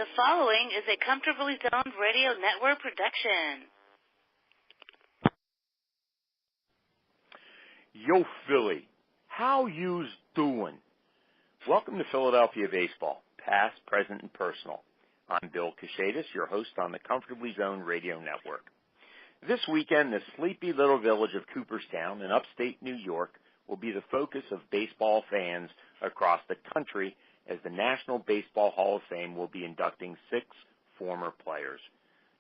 The following is a Comfortably Zoned Radio Network production. Yo, Philly, how you's doing? Welcome to Philadelphia Baseball, past, present, and personal. I'm Bill Cachetis, your host on the Comfortably Zoned Radio Network. This weekend, the sleepy little village of Cooperstown in upstate New York will be the focus of baseball fans across the country as the National Baseball Hall of Fame will be inducting 6 former players.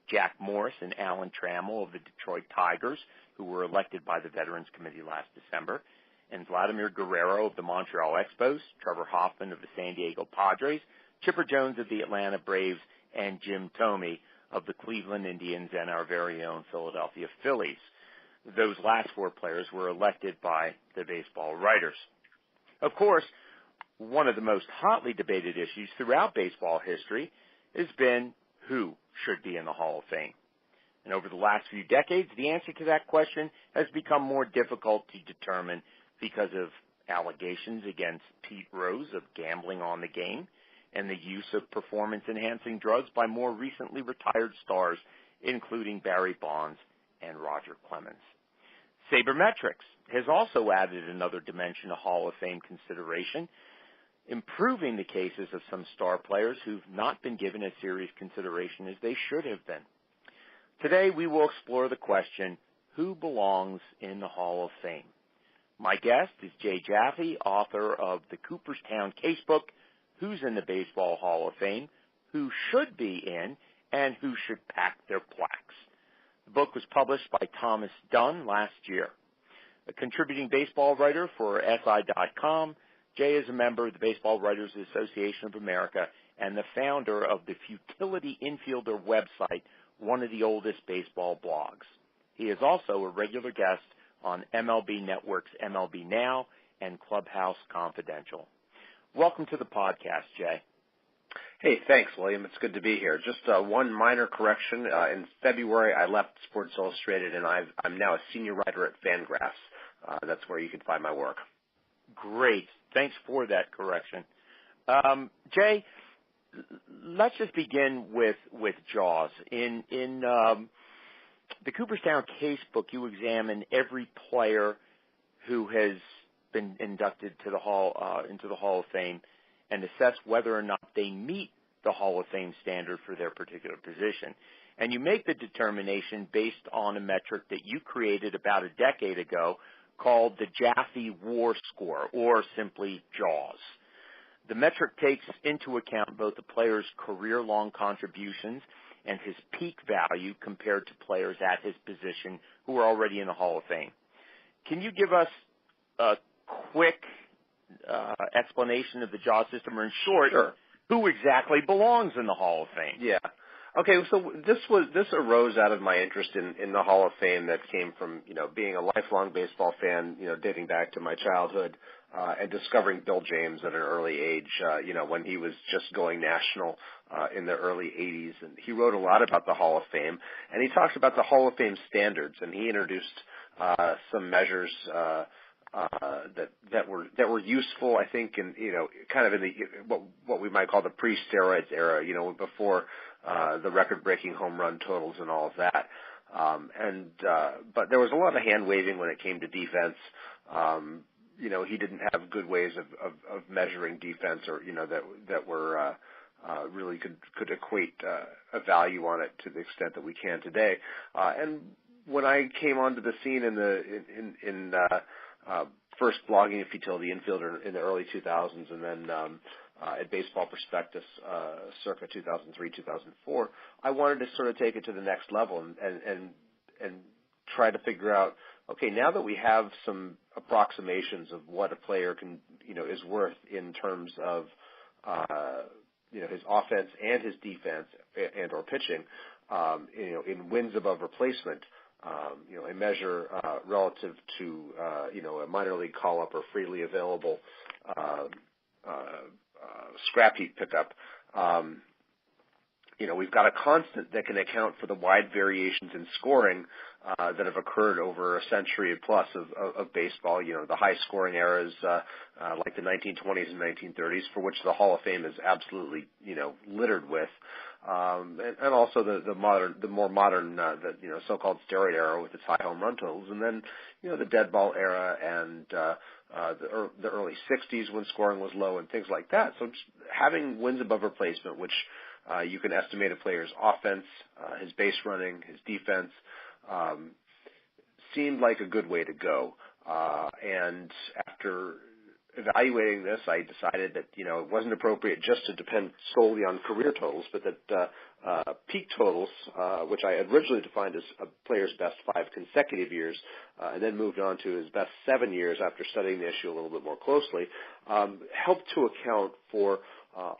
Jack Morris and Alan Trammell of the Detroit Tigers, who were elected by the Veterans Committee last December, and Vladimir Guerrero of the Montreal Expos, Trevor Hoffman of the San Diego Padres, Chipper Jones of the Atlanta Braves, and Jim Thome of the Cleveland Indians and our very own Philadelphia Phillies. Those last 4 players were elected by the baseball writers. Of course, one of the most hotly debated issues throughout baseball history has been who should be in the Hall of Fame. And over the last few decades, the answer to that question has become more difficult to determine because of allegations against Pete Rose of gambling on the game and the use of performance-enhancing drugs by more recently retired stars, including Barry Bonds and Roger Clemens. Sabermetrics has also added another dimension to Hall of Fame consideration, improving the cases of some star players who've not been given as serious consideration as they should have been. Today, we will explore the question, who belongs in the Hall of Fame? My guest is Jay Jaffe, author of the Cooperstown Casebook, Who's in the Baseball Hall of Fame, Who Should Be In, and Who Should Pack Their Plaques. The book was published by Thomas Dunn last year. A contributing baseball writer for SI.com, Jay is a member of the Baseball Writers Association of America and the founder of the Futility Infielder website, one of the oldest baseball blogs. He is also a regular guest on MLB Network's MLB Now and Clubhouse Confidential. Welcome to the podcast, Jay. Hey, thanks, William. It's good to be here. Just one minor correction. In February, I left Sports Illustrated, and I'm now a senior writer at Fangraphs. That's where you can find my work. Great. Thanks for that correction. Jay, let's just begin with Jaws. In the Cooperstown Casebook, you examine every player who has been inducted to the into the Hall of Fame and assess whether or not they meet the Hall of Fame standard for their particular position. And you make the determination based on a metric that you created about a decade ago called the Jaffe War Score, or simply JAWS. The metric takes into account both the player's career-long contributions and his peak value compared to players at his position who are already in the Hall of Fame. Can you give us a quick explanation of the JAWS system, or in short, Sure, who exactly belongs in the Hall of Fame? Yeah. Okay, so this arose out of my interest in the Hall of Fame that came from, being a lifelong baseball fan, dating back to my childhood, and discovering Bill James at an early age, when he was just going national in the early 80s. And he wrote a lot about the Hall of Fame, and he talks about the Hall of Fame standards, and he introduced some measures that were useful, I think, in kind of in the what we might call the pre-steroids era, before the record-breaking home run totals and all of that. But there was a lot of hand waving when it came to defense. He didn't have good ways of measuring defense, or that were really could equate a value on it to the extent that we can today. And when I came onto the scene in first blogging at Futility Infielder in the early 2000s, and then at Baseball Prospectus circa 2003, 2004, I wanted to sort of take it to the next level and try to figure out, okay, now that we have some approximations of what a player can, is worth in terms of, his offense and his defense and or pitching, in wins above replacement, a measure relative to, a minor league call-up or freely available scrap heap pickup. we've got a constant that can account for the wide variations in scoring that have occurred over a century plus of baseball. The high-scoring eras like the 1920s and 1930s, for which the Hall of Fame is absolutely, littered with, and also the more modern, so-called steroid era with its high home run totals, and then, the dead ball era and the early 60s when scoring was low and things like that. So just having wins above replacement, which you can estimate a player's offense, his base running, his defense, seemed like a good way to go. And after evaluating this, I decided that, it wasn't appropriate just to depend solely on career totals, but that peak totals, which I had originally defined as a player's best 5 consecutive years, and then moved on to his best 7 years after studying the issue a little bit more closely, helped to account for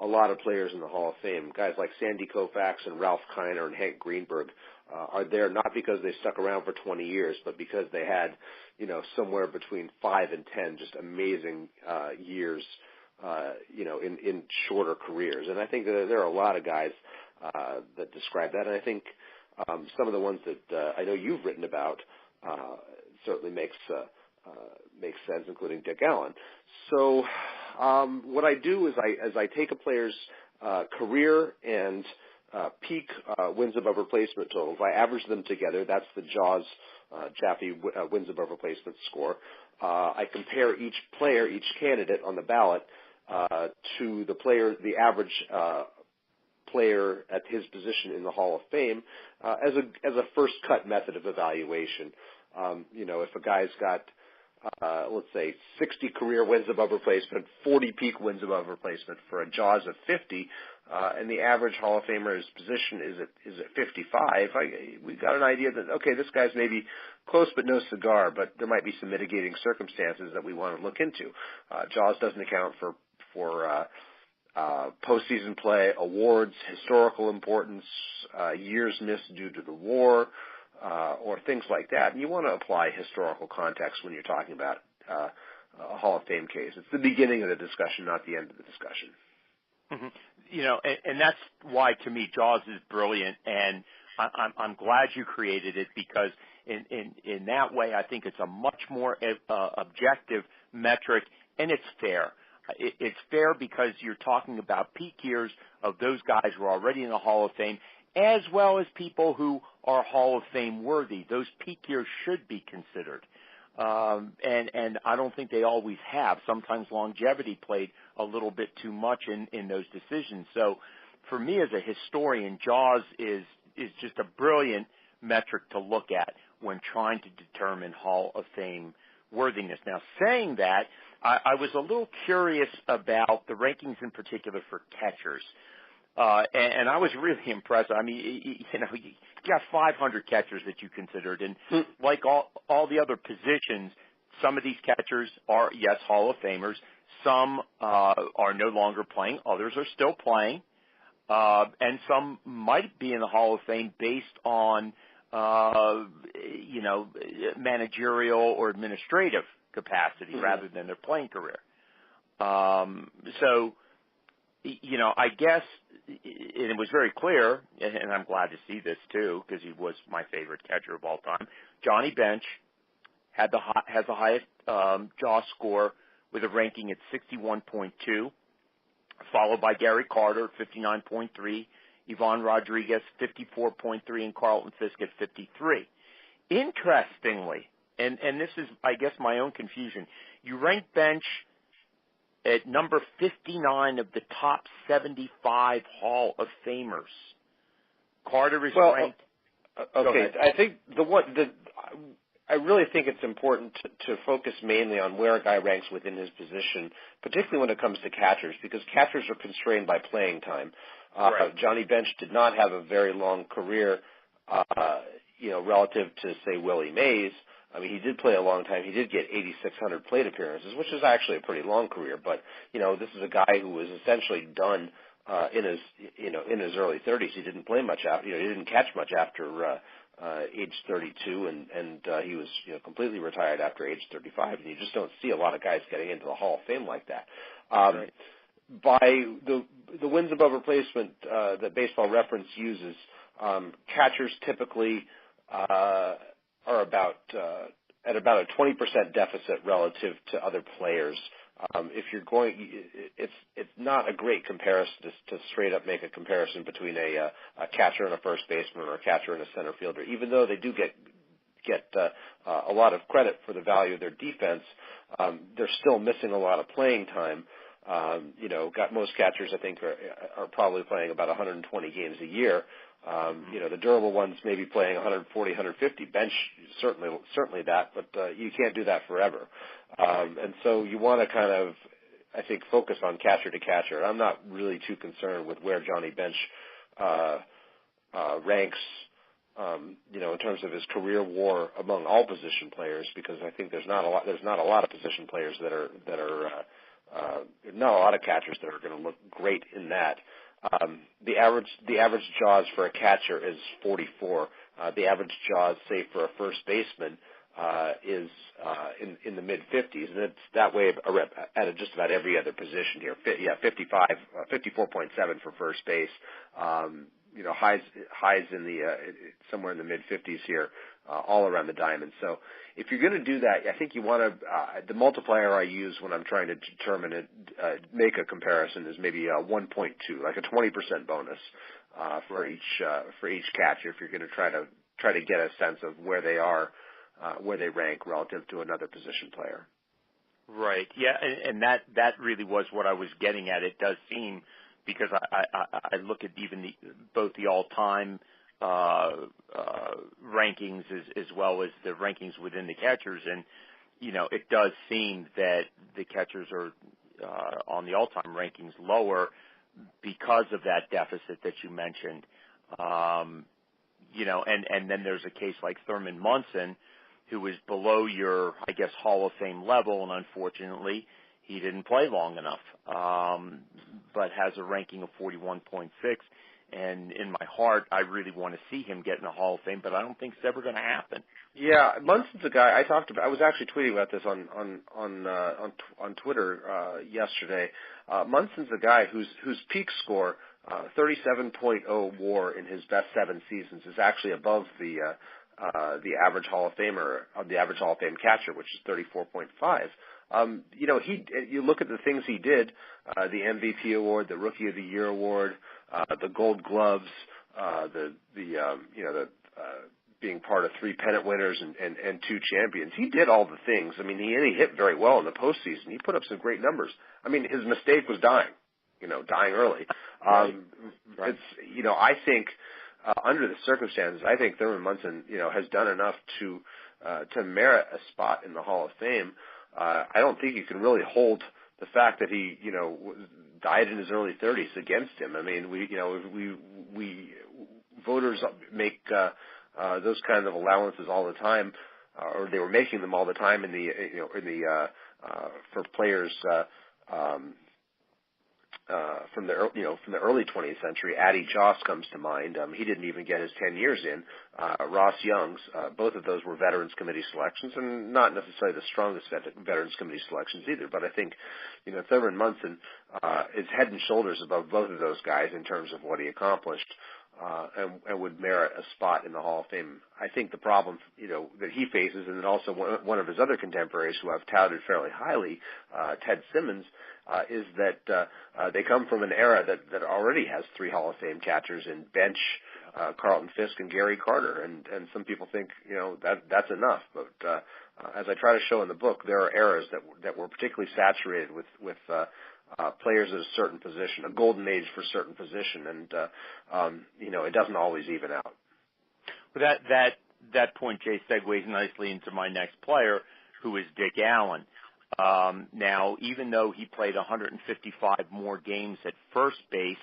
a lot of players in the Hall of Fame. Guys like Sandy Koufax and Ralph Kiner and Hank Greenberg are there not because they stuck around for 20 years, but because they had, somewhere between 5 and 10 just amazing years, in shorter careers. And I think that there are a lot of guys that describe that. And I think some of the ones that I know you've written about certainly makes sense, including Dick Allen. So what I do is I take a player's career and peak wins above replacement totals. I average them together. That's the Jaws Jaffe wins above replacement score. I compare each player, each candidate on the ballot to the average player at his position in the Hall of Fame as a first cut method of evaluation. If a guy's got let's say 60 career wins above replacement, 40 peak wins above replacement for a Jaws of 50, and the average Hall of Famer's position is at 55, we got an idea that, okay, this guy's maybe close but no cigar, but there might be some mitigating circumstances that we want to look into. Jaws doesn't account for postseason play, awards, historical importance, years missed due to the war, or things like that. And you want to apply historical context when you're talking about a Hall of Fame case. It's the beginning of the discussion, not the end of the discussion. Mm-hmm. And that's why, to me, Jaws is brilliant, and I'm glad you created it, because in that way I think it's a much more objective metric, and it's fair. It's fair because you're talking about peak years of those guys who are already in the Hall of Fame, as well as people who are Hall of Fame worthy. Those peak years should be considered. And I don't think they always have. Sometimes longevity played a little bit too much in those decisions. So for me as a historian, Jaws is just a brilliant metric to look at when trying to determine Hall of Fame worthiness. Now, saying that, I was a little curious about the rankings in particular for catchers. And I was really impressed. I mean, you got 500 catchers that you considered, and like all the other positions, some of these catchers are, yes, Hall of Famers. Some are no longer playing. Others are still playing. And some might be in the Hall of Fame based on, managerial or administrative capacity rather than their playing career. So, I guess it was very clear, and I'm glad to see this too, because he was my favorite catcher of all time. Johnny Bench has the highest Jaws score with a ranking at 61.2, followed by Gary Carter at 59.3, Ivan Rodriguez 54.3, and Carlton Fisk at 53. Interestingly, and this is, I guess, my own confusion, you rank Bench at number 59 of the top 75 Hall of Famers. Carter is ranked. Okay, I think I really think it's important to focus mainly on where a guy ranks within his position, particularly when it comes to catchers, because catchers are constrained by playing time. Right. Johnny Bench did not have a very long career, relative to, say, Willie Mays. I mean, he did play a long time. He did get 8,600 plate appearances, which is actually a pretty long career. But, this is a guy who was essentially done in his early 30s. He didn't play much after, he didn't catch much after age 32, and he was completely retired after age 35. And you just don't see a lot of guys getting into the Hall of Fame like that. Right. by the wins above replacement that Baseball Reference uses, catchers typically are about at about a 20% deficit relative to other players. If you're going, it's not a great comparison to straight up make a comparison between a catcher and a first baseman or a catcher and a center fielder. Even though they do get a lot of credit for the value of their defense, they're still missing a lot of playing time. Most catchers I think are probably playing about 120 games a year. The durable ones may be playing 140, 150. Bench certainly that, but you can't do that forever. And so you want to kind of, I think, focus on catcher to catcher. I'm not really too concerned with where Johnny Bench ranks, in terms of his career WAR among all position players, because I think there's not a lot of position players that are not a lot of catchers that are going to look great in that. The average JAWS for a catcher is 44. The average JAWS, say, for a first baseman is in the mid-50s, and it's that way at just about every other position here. 54.7 for first base. Highs in the somewhere in the mid-50s here, all around the diamond. So if you're going to do that, I think you want to the multiplier I use when I'm trying to determine it, make a comparison is maybe 1.2, like a 20% bonus for each catcher if you're going to try to get a sense of where they are, where they rank relative to another position player. Right. Yeah, and that really was what I was getting at. It does seem, because I look at even both the all-time rankings as well as the rankings within the catchers, and it does seem that the catchers are on the all-time rankings lower because of that deficit that you mentioned. And then there's a case like Thurman Munson, who is below your, I guess, Hall of Fame level, and unfortunately he didn't play long enough, but has a ranking of 41.6. And in my heart, I really want to see him get in the Hall of Fame, but I don't think it's ever going to happen. Yeah, Munson's a guy I talked about. I was actually tweeting about this on Twitter yesterday. Munson's a guy whose peak score, 37.0 WAR in his best 7 seasons, is actually above the average Hall of Famer, the average Hall of Fame catcher, which is 34.5. You look at the things he did, the MVP award, the Rookie of the Year award, the Gold Gloves, being part of 3 pennant winners and 2 champions. He did all the things. I mean, he hit very well in the postseason. He put up some great numbers. I mean, his mistake was dying early. Right. It's, I think, under the circumstances, I think Thurman Munson, has done enough to merit a spot in the Hall of Fame. I don't think you can really hold the fact that he, died in his early 30s against him. I mean, we voters make those kind of allowances all the time, or they were making them all the time for players from the early 20th century. Addie Joss comes to mind. He didn't even get his 10 years in. Ross Young's, both of those were Veterans Committee selections, and not necessarily the strongest Veterans Committee selections either. But I think, Thurman Munson is head and shoulders above both of those guys in terms of what he accomplished, and would merit a spot in the Hall of Fame. I think the problem, that he faces, and then also one of his other contemporaries who I've touted fairly highly, Ted Simmons, is that they come from an era that already has 3 Hall of Fame catchers in Bench, Carlton Fisk, and Gary Carter, and some people think that's enough. But as I try to show in the book, there are eras that were particularly saturated with players at a certain position, a golden age for a certain position, and it doesn't always even out. Well, that point, Jay, segues nicely into my next player, who is Dick Allen. Now, even though he played 155 more games at first base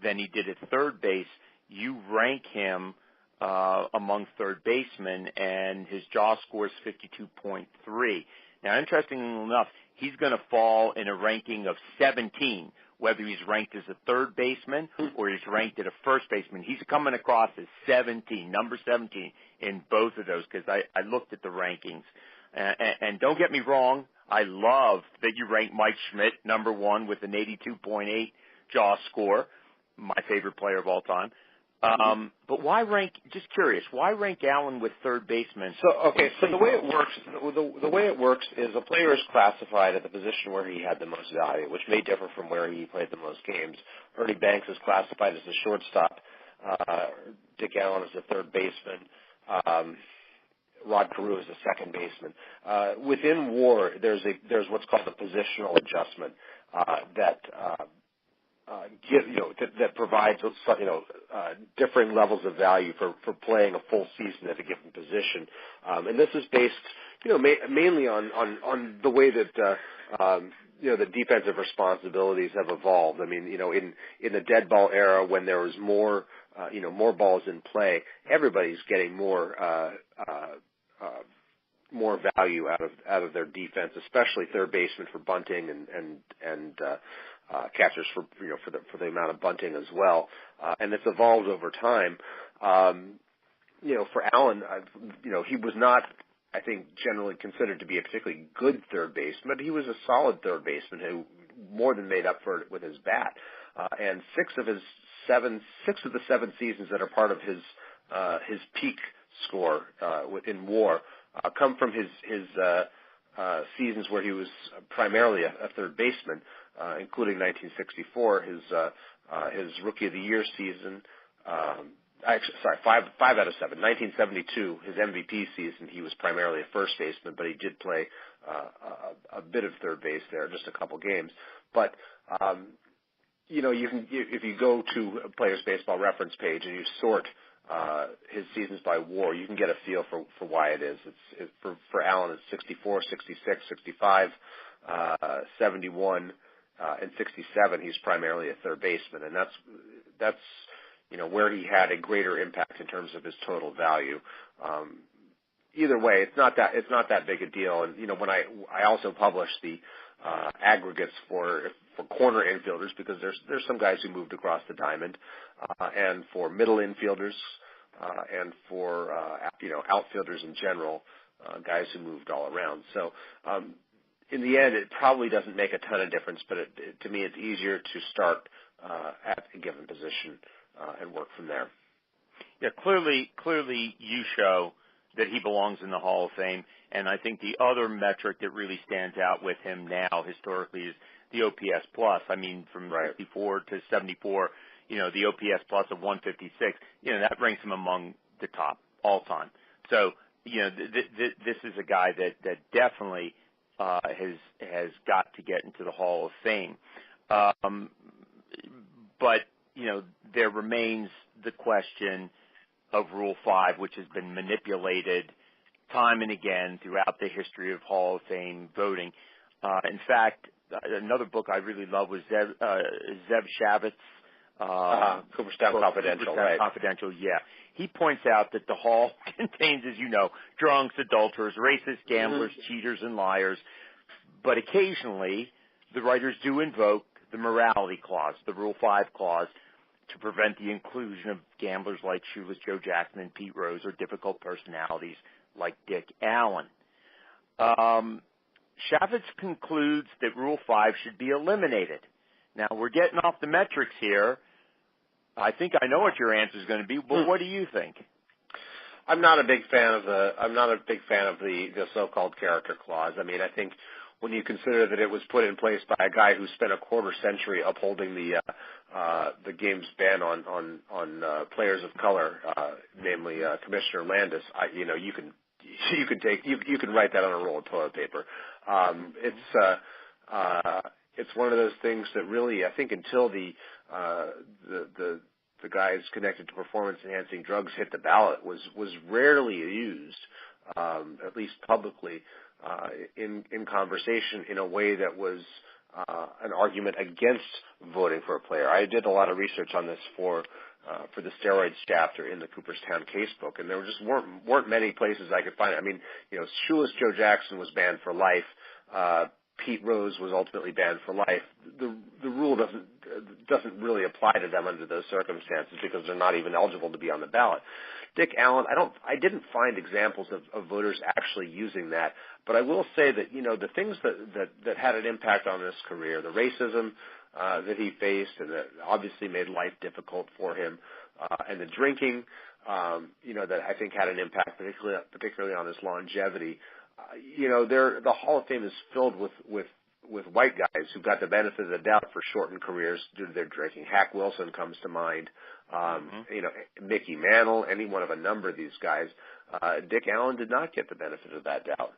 than he did at third base, you rank him among third basemen, and his JAWS score is 52.3. Now, interestingly enough, he's going to fall in a ranking of 17, whether he's ranked as a third baseman or he's ranked at a first baseman. He's coming across as 17, number 17 in both of those, because I looked at the rankings. And don't get me wrong, I love that you rank Mike Schmidt number one with an 82.8 JAW score, my favorite player of all time. But why rank? Just curious, why rank Allen with third baseman? So the way it works is a player is classified at the position where he had the most value, which may differ from where he played the most games. Ernie Banks is classified as the shortstop. Dick Allen is the third baseman. Rod Carew is the second baseman. Within WAR, there's what's called a positional adjustment that provides differing levels of value for playing a full season at a given position, and this is based mainly on the way that the defensive responsibilities have evolved. I mean, in the dead ball era, when there was more balls in play, everybody's getting more value out of their defense, especially third baseman for bunting and catchers for the amount of bunting as well. And it's evolved over time. For Allen, he was not, I think, generally considered to be a particularly good third baseman, but he was a solid third baseman who more than made up for it with his bat. And six of the seven seasons that are part of his peak score in WAR come from his seasons where he was primarily a third baseman, including 1964, his Rookie of the Year season. Five out of seven. 1972, his MVP season, he was primarily a first baseman, but he did play a bit of third base there, just a couple games. But if you go to a Players Baseball reference page and you sort his seasons by WAR, you can get a feel for why it is. For Allen, it's 64, 66, 65, 71, and 67. He's primarily a third baseman, and that's where he had a greater impact in terms of his total value. Either way, it's not that big a deal. And when I also publish the aggregates for corner infielders, because there's some guys who moved across the diamond, and for middle infielders, and for outfielders in general, guys who moved all around. So in the end, it probably doesn't make a ton of difference, but to me, it's easier to start at a given position and work from there. Yeah, clearly you show that he belongs in the Hall of Fame, and I think the other metric that really stands out with him now historically is the OPS plus. I mean, from 64 to 74, the OPS plus of 156, that ranks him among the top all time. So, this is a guy that definitely has got to get into the Hall of Fame. But there remains the question of Rule 5, which has been manipulated time and again throughout the history of Hall of Fame voting. In fact, another book I really love was Zev Shavitz's Cooperstown Confidential. Confidential, yeah. He points out that the Hall contains, as you know, drunks, adulterers, racist, gamblers, cheaters, and liars. But occasionally, the writers do invoke the morality clause, the Rule 5 clause, to prevent the inclusion of gamblers like Shoeless Joe Jackson and Pete Rose, or difficult personalities like Dick Allen. Shavitz concludes that Rule 5 should be eliminated. Now, we're getting off the metrics here. I think I know what your answer is going to be, but what do you think? I'm not a big fan of the so-called character clause. I mean, I think when you consider that it was put in place by a guy who spent a quarter century upholding the game's ban on players of color, namely Commissioner Landis, you can write that on a roll of toilet paper. It's one of those things that really, I think, until the guys connected to performance-enhancing drugs hit the ballot, was rarely used, at least publicly, in conversation in a way that was an argument against voting for a player. I did a lot of research on this for the steroids chapter in the Cooperstown Casebook, and there just weren't many places I could find it. I mean, Shoeless Joe Jackson was banned for life. Pete Rose was ultimately banned for life, the rule doesn't really apply to them under those circumstances because they're not even eligible to be on the ballot. Dick Allen, I didn't find examples of voters actually using that, but I will say that, the things that had an impact on his career, the racism that he faced and that obviously made life difficult for him, and the drinking, that I think had an impact, particularly on his longevity. The Hall of Fame is filled with white guys who got the benefit of the doubt for shortened careers due to their drinking. Hack Wilson comes to mind. Mickey Mantle, any one of a number of these guys. Dick Allen did not get the benefit of that doubt.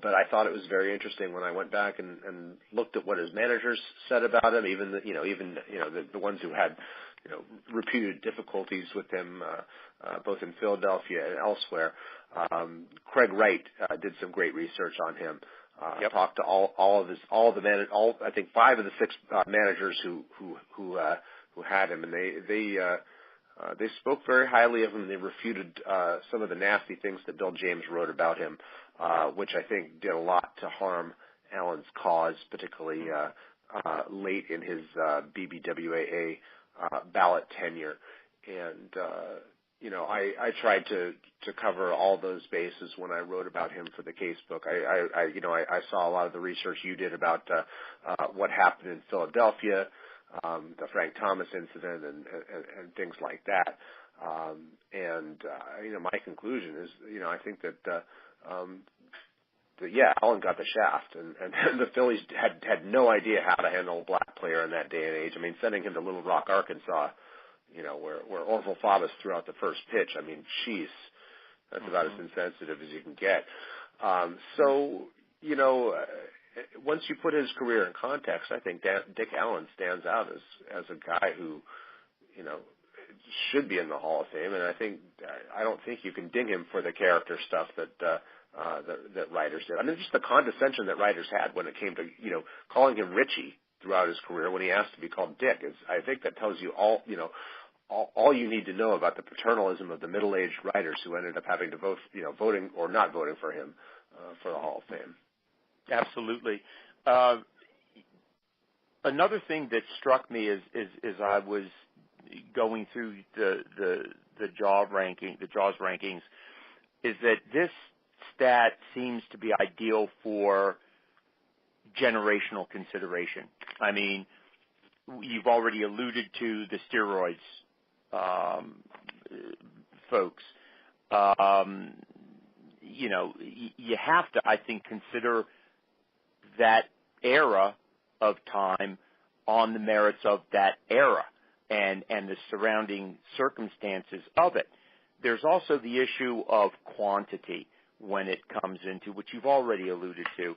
But I thought it was very interesting when I went back and looked at what his managers said about him, even the ones who had repeated difficulties with him, both in Philadelphia and elsewhere. Craig Wright did some great research on him. Talked to I think 5 of the 6 managers who had him, and they spoke very highly of him. They refuted some of the nasty things that Bill James wrote about him, which I think did a lot to harm Allen's cause, particularly late in his BBWAA ballot tenure. And I tried to cover all those bases when I wrote about him for the casebook. I saw a lot of the research you did about what happened in Philadelphia, the Frank Thomas incident, and things like that. My conclusion is, I think that Allen got the shaft, and the Phillies had no idea how to handle a black player in that day and age. I mean, sending him to Little Rock, Arkansas, where Orville Faubus threw out the first pitch. I mean, jeez, that's about as insensitive as you can get. Once you put his career in context, I think Dick Allen stands out as a guy who, should be in the Hall of Fame. And I don't think you can ding him for the character stuff that writers did. I mean, just the condescension that writers had when it came to, calling him Richie throughout his career when he asked to be called Dick I think that tells you all you need to know about the paternalism of the middle-aged writers who ended up having to vote, voting or not voting for him for the Hall of Fame. Absolutely. Another thing that struck me as I was going through the JAWS rankings is that this stat seems to be ideal for generational consideration. I mean, you've already alluded to the steroids, folks. You have to, I think, consider that era of time on the merits of that era and the surrounding circumstances of it. There's also the issue of quantity when it comes into, which you've already alluded to.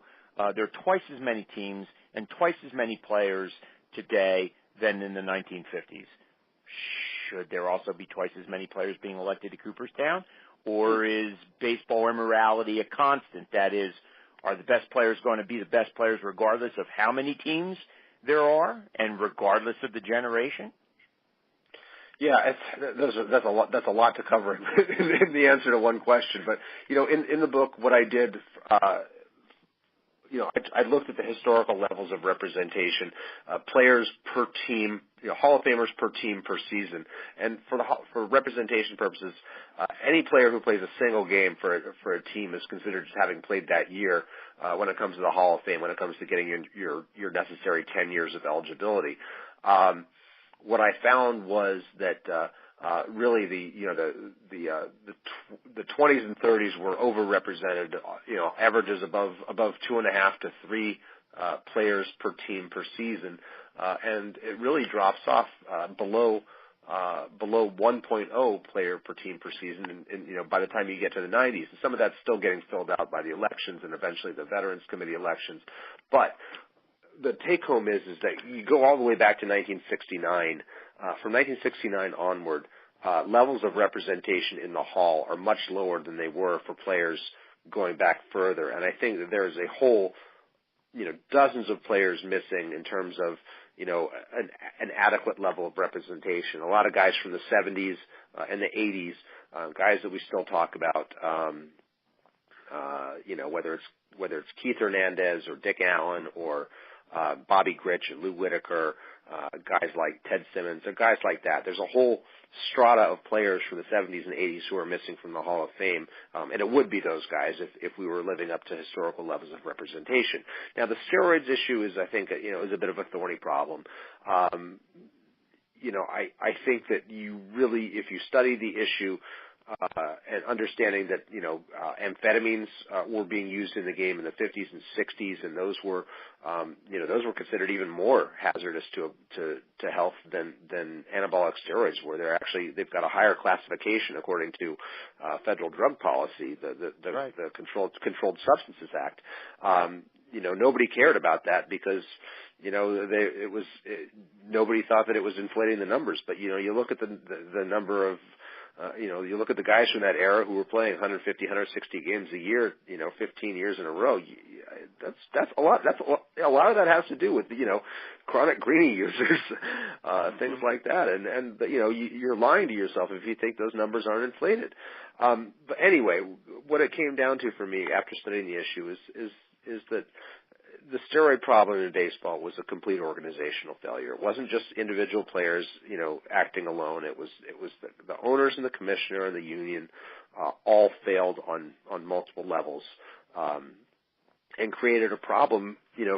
There are twice as many teams and twice as many players today than in the 1950s. Should there also be twice as many players being elected to Cooperstown? Or is baseball immorality a constant? That is, are the best players going to be the best players regardless of how many teams there are and regardless of the generation? Yeah, that's a lot to cover in the answer to one question. But in the book, what I did, I looked at the historical levels of representation, players per team, Hall of Famers per team per season, and for representation purposes, any player who plays a single game for a team is considered as having played that year when it comes to the Hall of Fame, when it comes to getting your necessary 10 years of eligibility. What I found was that really the 20s and 30s were overrepresented. Averages above 2.5 to 3 players per team per season, and it really drops off below 1.0 player per team per season. And by the time you get to the 90s, and some of that's still getting filled out by the elections and eventually the Veterans Committee elections, but the take-home is that you go all the way back to 1969. From 1969 onward, levels of representation in the Hall are much lower than they were for players going back further. And I think that there is a whole, dozens of players missing in terms of, an adequate level of representation. A lot of guys from the 70s and the 80s, guys that we still talk about, Whether it's Keith Hernandez or Dick Allen or Bobby Grich and Lou Whitaker, guys like Ted Simmons, or guys like that. There's a whole strata of players from the 70s and 80s who are missing from the Hall of Fame, and it would be those guys if we were living up to historical levels of representation. Now, the steroids issue is, I think, is a bit of a thorny problem. I think that you really, if you study the issue, and understanding that, amphetamines were being used in the game in the 50s and 60s, and those were considered even more hazardous to health than anabolic steroids were. They've got a higher classification according to federal drug policy, the Controlled Substances Act. Nobody cared about that because nobody thought that it was inflating the numbers. But you look at the number of you look at the guys from that era who were playing 150, 160 games a year, 15 years in a row. That's a lot. A lot of that has to do with chronic greenie users, things like that. And you're lying to yourself if you think those numbers aren't inflated. But anyway, what it came down to for me after studying the issue is that the steroid problem in baseball was a complete organizational failure. It wasn't just individual players, acting alone. It was the owners and the commissioner and the union all failed on multiple levels, and created a problem,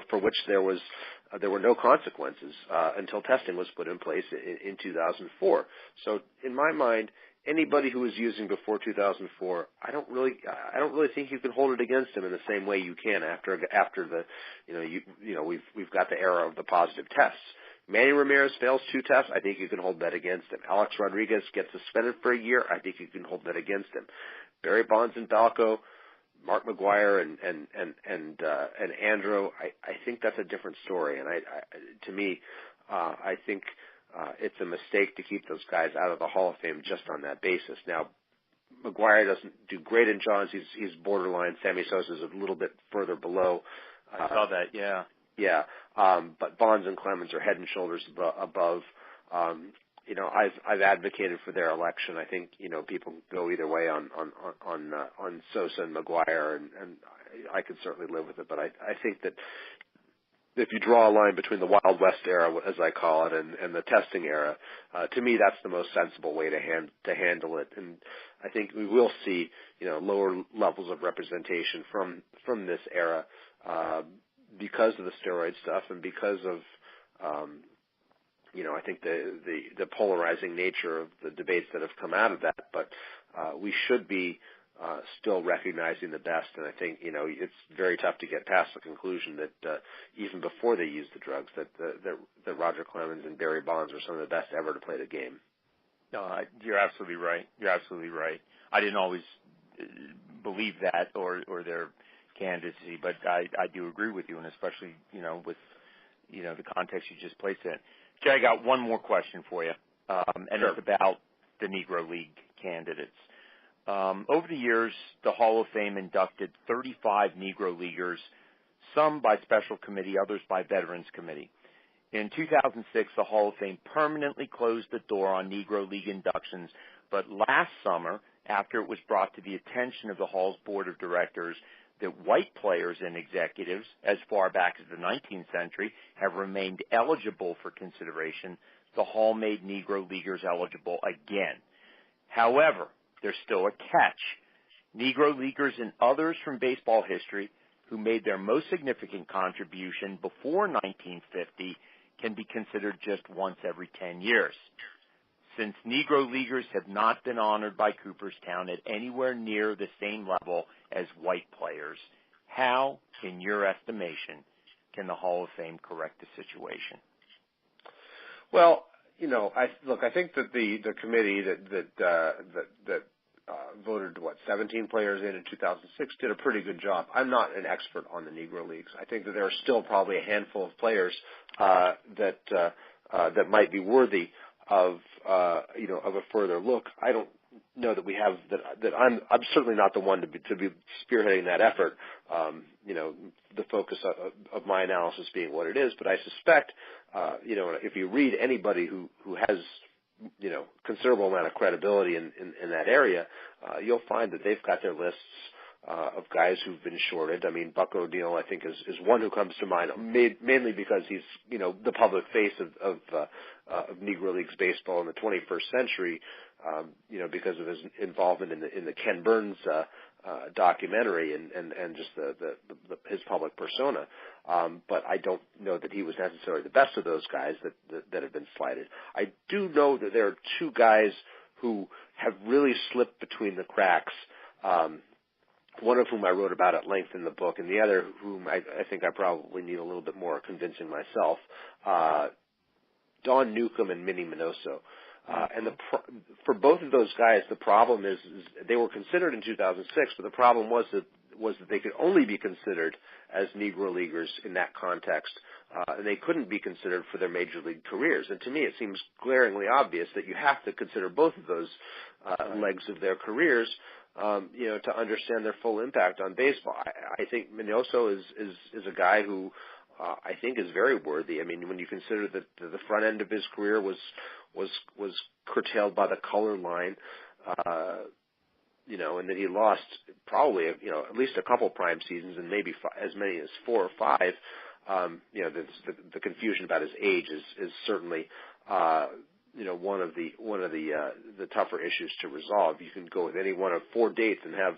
for which there were no consequences until testing was put in place in 2004. So in my mind, anybody who was using before 2004, I don't really think you can hold it against them in the same way you can after the, we've got the era of the positive tests. Manny Ramirez fails 2 tests. I think you can hold that against him. Alex Rodriguez gets suspended for a year. I think you can hold that against him. Barry Bonds and Balco, Mark McGwire and Andrew, I think that's a different story. And to me, I think it's a mistake to keep those guys out of the Hall of Fame just on that basis. Now, McGwire doesn't do great in Johns. He's borderline. Sammy Sosa's a little bit further below. I saw that, yeah. Yeah, but Bonds and Clemens are head and shoulders above. I've advocated for their election. I think people go either way on Sosa and McGwire, and I could certainly live with it. But I think that if you draw a line between the Wild West era, as I call it, and the testing era, to me that's the most sensible way to handle it. And I think we will see lower levels of representation from this era because of the steroid stuff and because of I think the polarizing nature of the debates that have come out of that. But we should be still recognizing the best, and I think it's very tough to get past the conclusion that even before they used the drugs, that Roger Clemens and Barry Bonds were some of the best ever to play the game. No, you're absolutely right. You're absolutely right. I didn't always believe that or their candidacy, but I do agree with you, and especially with the context you just placed in. Jay, I got one more question for you, and Sure. It's about the Negro League candidates. Over the years, the Hall of Fame inducted 35 Negro Leaguers, some by special committee, others by Veterans Committee. In 2006, the Hall of Fame permanently closed the door on Negro League inductions, but last summer, after it was brought to the attention of the Hall's board of directors that white players and executives, as far back as the 19th century, have remained eligible for consideration, the Hall made Negro Leaguers eligible again. However, there's still a catch. Negro Leaguers and others from baseball history who made their most significant contribution before 1950 can be considered just once every 10 years. Since Negro Leaguers have not been honored by Cooperstown at anywhere near the same level as white players, how, in your estimation, can the Hall of Fame correct the situation? Well, I think that the committee that voted 17 players in 2006 did a pretty good job. I'm not an expert on the Negro Leagues. I think that there are still probably a handful of players that might be worthy of a further look. I don't know that we have that. I'm certainly not the one to be spearheading that effort. The focus of my analysis being what it is, but I suspect, if you read anybody who has considerable amount of credibility in that area, you'll find that they've got their lists of guys who've been shorted. I mean, Buck O'Neil, I think, is one who comes to mind, mainly because he's, the public face of Negro Leagues baseball in the 21st century, because of his involvement in the Ken Burns documentary and just his public persona. But I don't know that he was necessarily the best of those guys that have been slighted. I do know that there are two guys who have really slipped between the cracks, one of whom I wrote about at length in the book, and the other whom I think I probably need a little bit more convincing myself, Don Newcomb and Minnie Minoso. For both of those guys, the problem is they were considered in 2006, but the problem was that they could only be considered as Negro Leaguers in that context, and they couldn't be considered for their major league careers. And to me, it seems glaringly obvious that you have to consider both of those legs of their careers, to understand their full impact on baseball. I think Minoso is a guy who I think is very worthy. I mean, when you consider that the front end of his career was curtailed by the color line, and that he lost probably, at least a couple prime seasons and maybe as many as 4 or 5. The confusion about his age is certainly, one of the tougher issues to resolve. You can go with any one of 4 dates and have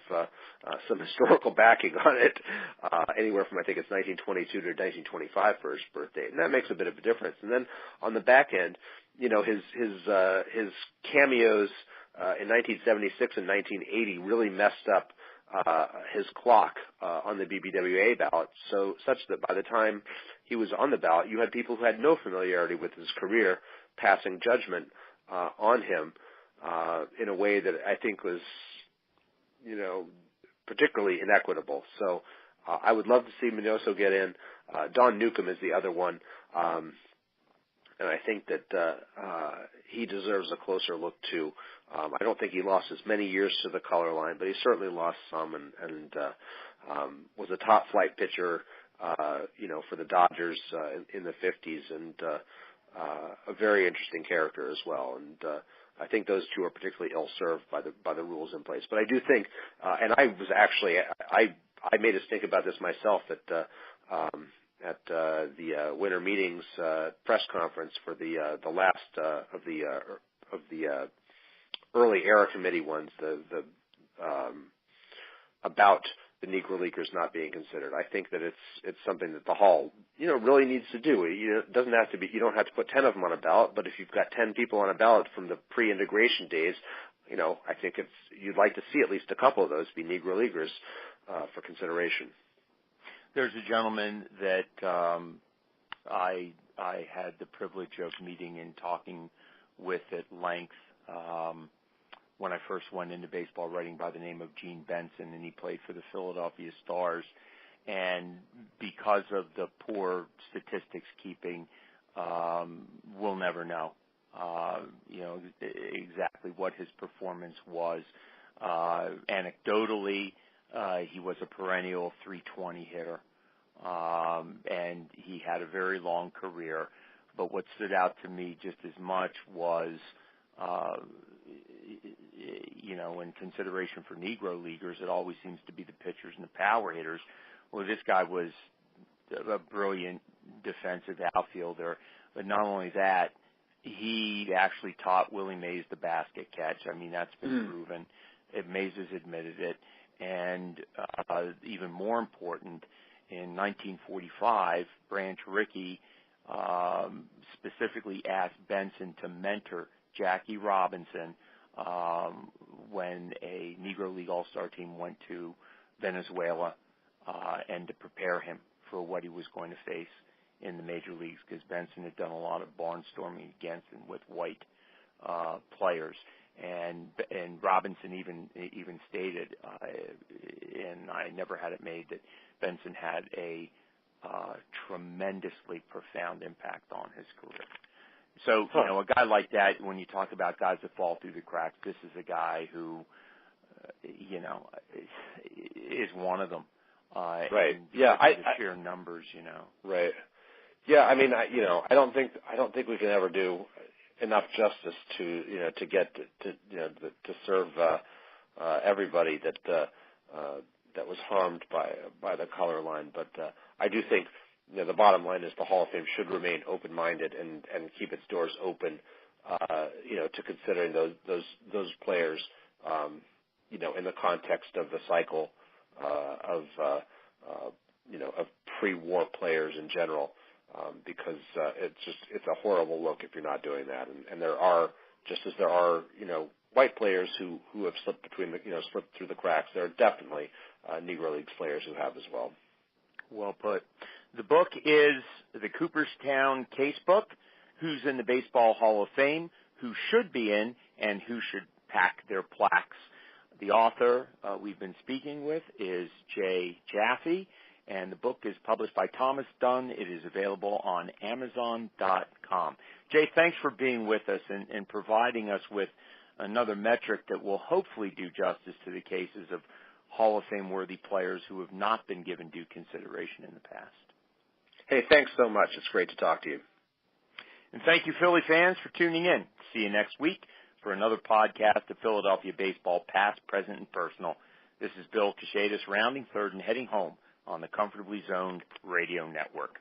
some historical backing on it, anywhere from, I think it's 1922 to 1925 for his birthday, and that makes a bit of a difference. And then on the back end, his cameos in 1976 and 1980 really messed up his clock on the BBWA ballot, such that by the time he was on the ballot, you had people who had no familiarity with his career passing judgment on him in a way that I think was, particularly inequitable. So I would love to see Minoso get in. Don Newcomb is the other one. And I think that he deserves a closer look, too. I don't think he lost as many years to the color line, but he certainly lost some and was a top-flight pitcher, for the Dodgers in the 50s, and a very interesting character as well. And I think those two are particularly ill-served by the rules in place. But I do think, and I was actually, I made us think about this myself at the winter meetings press conference for the last of the early era committee ones, the about the Negro Leaguers not being considered. I think that it's something that the Hall really needs to do. It doesn't have to be. You don't have to put 10 of them on a ballot, but if you've got 10 people on a ballot from the pre-integration days, I think you'd like to see at least a couple of those be Negro Leaguers for consideration. There's a gentleman that I had the privilege of meeting and talking with at length when I first went into baseball writing, by the name of Gene Benson, and he played for the Philadelphia Stars. And because of the poor statistics keeping, we'll never know, exactly what his performance was. Anecdotally, he was a perennial 320 hitter, and he had a very long career. But what stood out to me just as much was, in consideration for Negro Leaguers, it always seems to be the pitchers and the power hitters. Well, this guy was a brilliant defensive outfielder, but not only that, he actually taught Willie Mays the basket catch. I mean, that's been proven. Mays has admitted it. And even more important, in 1945, Branch Rickey specifically asked Benson to mentor Jackie Robinson when a Negro League All-Star team went to Venezuela and to prepare him for what he was going to face in the major leagues, because Benson had done a lot of barnstorming against and with white players. And Robinson even stated, and I never had it made, that Benson had a tremendously profound impact on his career. So, a guy like that, when you talk about guys that fall through the cracks, this is a guy who, is one of them. Right. Yeah. The sheer numbers, Right. Yeah. I mean, I don't think we can ever do enough justice to get to serve everybody that that was harmed by the color line. But I do think the bottom line is the Hall of Fame should remain open-minded and keep its doors open, to considering those players, in the context of the cycle of pre-war players in general, because it's a horrible look if you're not doing that. And there are, just as there are, white players who have slipped slipped through the cracks, there are definitely Negro Leagues players who have as well. Well put. The book is the Cooperstown Casebook, Who's in the Baseball Hall of Fame, Who Should Be In, and Who Should Pack Their Plaques. The author we've been speaking with is Jaffe, and the book is published by Thomas Dunn. It is available on Amazon.com. Jay, thanks for being with us and providing us with another metric that will hopefully do justice to the cases of Hall of Fame-worthy players who have not been given due consideration in the past. Hey, thanks so much. It's great to talk to you. And thank you, Philly fans, for tuning in. See you next week for another podcast of Philadelphia baseball, past, present, and personal. This is Bill Cachetis, rounding third and heading home on the Comfortably Zoned Radio Network.